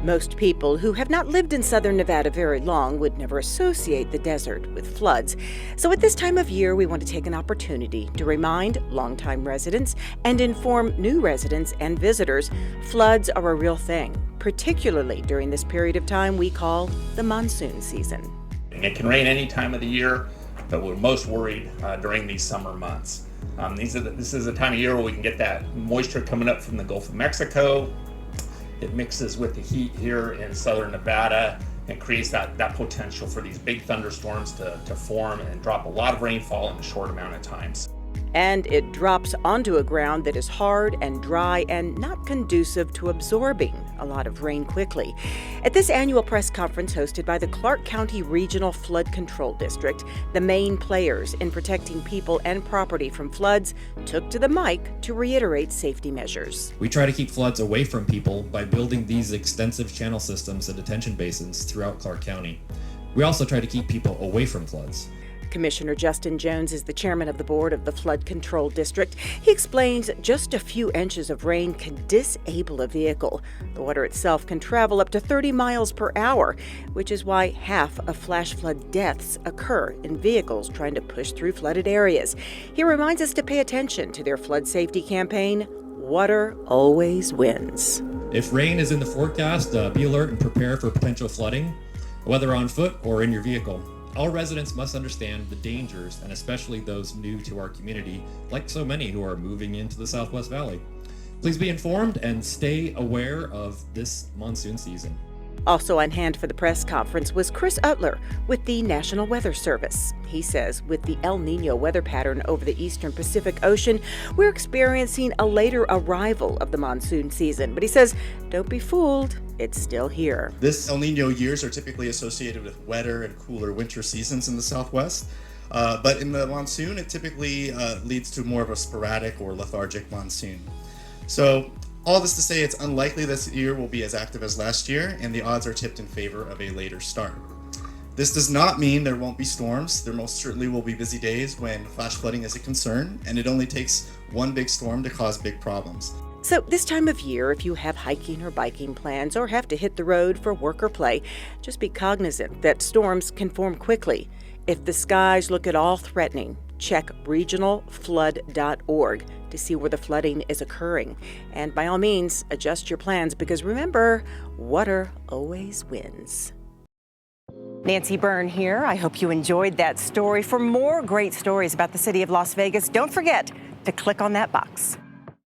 Most people who have not lived in southern Nevada very long would never associate the desert with floods. So at this time of year, we want to take an opportunity to remind longtime residents and inform new residents and visitors floods are a real thing, particularly during this period of time we call the monsoon season. It can rain any time of the year, but we're most worried during these summer months. This is a time of year where we can get that moisture coming up from the Gulf of Mexico. It mixes with the heat here in southern Nevada and creates that potential for these big thunderstorms to form and drop a lot of rainfall in a short amount of times. And it drops onto a ground that is hard and dry and not conducive to absorbing a lot of rain quickly. At this annual press conference hosted by the Clark County Regional Flood Control District, the main players in protecting people and property from floods took to the mic to reiterate safety measures. We try to keep floods away from people by building these extensive channel systems and detention basins throughout Clark County. We also try to keep people away from floods. Commissioner Justin Jones is the chairman of the board of the Flood Control District. He explains just a few inches of rain can disable a vehicle. The water itself can travel up to 30 miles per hour, which is why half of flash flood deaths occur in vehicles trying to push through flooded areas. He reminds us to pay attention to their flood safety campaign, Water Always Wins. If rain is in the forecast, be alert and prepare for potential flooding, whether on foot or in your vehicle. All residents must understand the dangers, and especially those new to our community, like so many who are moving into the Southwest Valley. Please be informed and stay aware of this monsoon season. Also on hand for the press conference was Chris Utler with the National Weather Service. He says with the El Nino weather pattern over the eastern Pacific Ocean, we're experiencing a later arrival of the monsoon season. But he says, don't be fooled, it's still here. This El Nino years are typically associated with wetter and cooler winter seasons in the Southwest. But in the monsoon, it typically leads to more of a sporadic or lethargic monsoon. So all this to say, it's unlikely this year will be as active as last year, and the odds are tipped in favor of a later start. This does not mean there won't be storms. There most certainly will be busy days when flash flooding is a concern, and it only takes one big storm to cause big problems. So this time of year, if you have hiking or biking plans or have to hit the road for work or play, just be cognizant that storms can form quickly. If the skies look at all threatening, check regionalflood.org to see where the flooding is occurring. And by all means, adjust your plans because remember, water always wins. Nancy Byrne here. I hope you enjoyed that story. For more great stories about the city of Las Vegas, don't forget to click on that box.